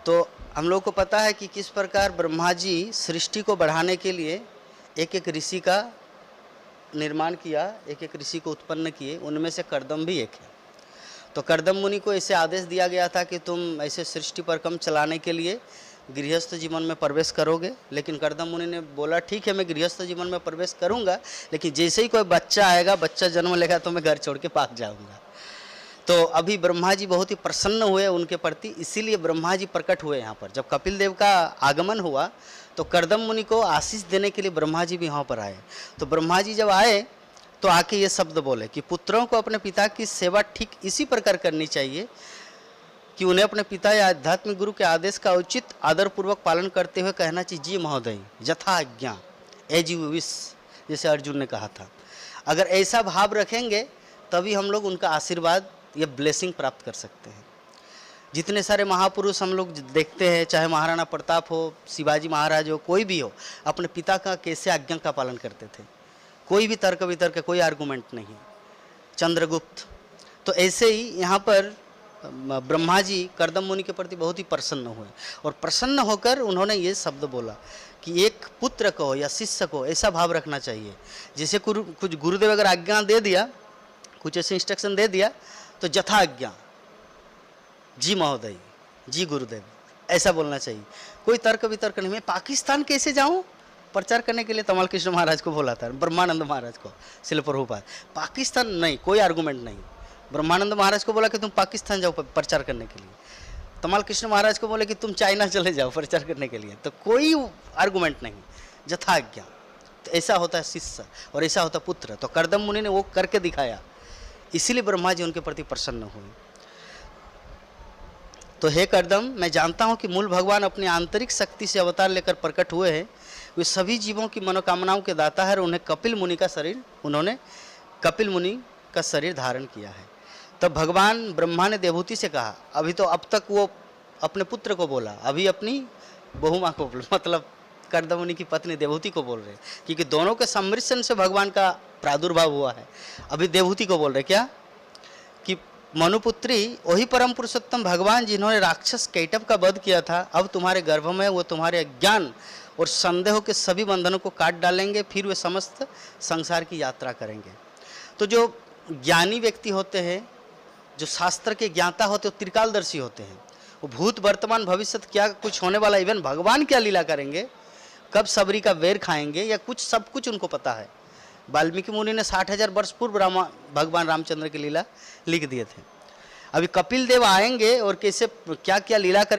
तो हम लोग को पता है कि किस प्रकार ब्रह्मा जी सृष्टि को बढ़ाने के लिए एक एक ऋषि का निर्माण किया, एक एक ऋषि को उत्पन्न किए, उनमें से कर्दम भी एक है। तो कर्दम मुनि को ऐसे आदेश दिया गया था कि तुम ऐसे सृष्टि पर काम चलाने के लिए गृहस्थ जीवन में प्रवेश करोगे। लेकिन कर्दम मुनि ने बोला ठीक है मैं गृहस्थ जीवन में प्रवेश करूंगा, लेकिन जैसे ही कोई बच्चा आएगा, बच्चा जन्म लेगा तो मैं घर छोड़ के भाग जाऊंगा। तो अभी ब्रह्मा जी बहुत ही प्रसन्न हुए उनके प्रति, इसीलिए ब्रह्मा जी प्रकट हुए यहाँ पर। जब कपिल देव का आगमन हुआ तो कर्दम मुनि को आशीष देने के लिए ब्रह्मा जी भी यहाँ पर आए। तो ब्रह्मा जी जब आए तो आके ये शब्द बोले कि पुत्रों को अपने पिता की सेवा ठीक इसी प्रकार करनी चाहिए कि उन्हें अपने पिता या आध्यात्मिक गुरु के आदेश का उचित आदरपूर्वक पालन करते हुए कहना चाहिए जी महोदय यथा आज्ञा एज यू विश, जैसे अर्जुन ने कहा था। अगर ऐसा भाव रखेंगे तभी हम लोग उनका आशीर्वाद या ब्लेसिंग प्राप्त कर सकते हैं। जितने सारे महापुरुष हम लोग देखते हैं, चाहे महाराणा प्रताप हो, शिवाजी महाराज हो, कोई भी हो, अपने पिता का कैसे आज्ञा का पालन करते थे। कोई भी तर्क वितर्क, कोई आर्गूमेंट नहीं। चंद्रगुप्त, तो ऐसे ही यहाँ पर ब्रह्मा जी कर्दम मुनि के प्रति बहुत ही प्रसन्न हुए और प्रसन्न होकर उन्होंने ये शब्द बोला कि एक पुत्र को या शिष्य को ऐसा भाव रखना चाहिए, जैसे कुछ गुरुदेव अगर आज्ञा दे दिया, कुछ ऐसे इंस्ट्रक्शन दे दिया तो यथा आज्ञा जी महोदय जी गुरुदेव, ऐसा बोलना चाहिए। कोई तर्क वितर्क नहीं। मैं पाकिस्तान कैसे जाऊं प्रचार करने के लिए तमाल कृष्ण महाराज को बोला था, ब्रह्मानंद महाराज को, शिल प्रभुपाद। पाकिस्तान नहीं, कोई आर्गूमेंट नहीं। ब्रह्मानंद महाराज को बोला कि तुम पाकिस्तान जाओ प्रचार करने के लिए, तमाल कृष्ण महाराज को बोले कि तुम चाइना चले जाओ प्रचार करने के लिए, तो कोई आर्गूमेंट नहीं, यथा आज्ञा। तो ऐसा होता है शिष्य और ऐसा होता पुत्र। तो कर्दम मुनि ने वो करके दिखाया, इसीलिए ब्रह्मा जी उनके प्रति प्रसन्न हुए। तो हे कर्दम, मैं जानता हूँ कि मूल भगवान अपनी आंतरिक शक्ति से अवतार लेकर प्रकट हुए हैं। वे सभी जीवों की मनोकामनाओं के दाता है और उन्होंने कपिल मुनि का शरीर धारण किया है। तब भगवान ब्रह्मा ने देवहूति से कहा, अभी तो अब तक वो अपने पुत्र को बोला, अभी अपनी बहू माँ को बोला, मतलब कर्दम मुनि की पत्नी देवहूति को बोल रहे, क्योंकि दोनों के सम्मिश्रण से भगवान का प्रादुर्भाव हुआ है। अभी देवहूति को बोल रहे क्या कि मनुपुत्री वही परम पुरुषोत्तम भगवान जिन्होंने राक्षस कैटव का वध किया था, अब तुम्हारे गर्भ में वो तुम्हारे अज्ञान और संदेहों के सभी बंधनों को काट डालेंगे, फिर वे समस्त संसार की यात्रा करेंगे। तो जो ज्ञानी व्यक्ति होते हैं, जो शास्त्र के ज्ञाता होते हैं, वो त्रिकालदर्शी होते हैं। वो भूत वर्तमान भविष्य क्या कुछ होने वाला, इवन भगवान क्या लीला करेंगे, कब सबरी का वेर खाएंगे या कुछ, सब कुछ उनको पता है। वाल्मीकि मुनि ने 60,000 वर्ष पूर्व भगवान रामचंद्र की लीला लिख दिए थे। अभी कपिल देव आएंगे और कैसे क्या क्या लीला कर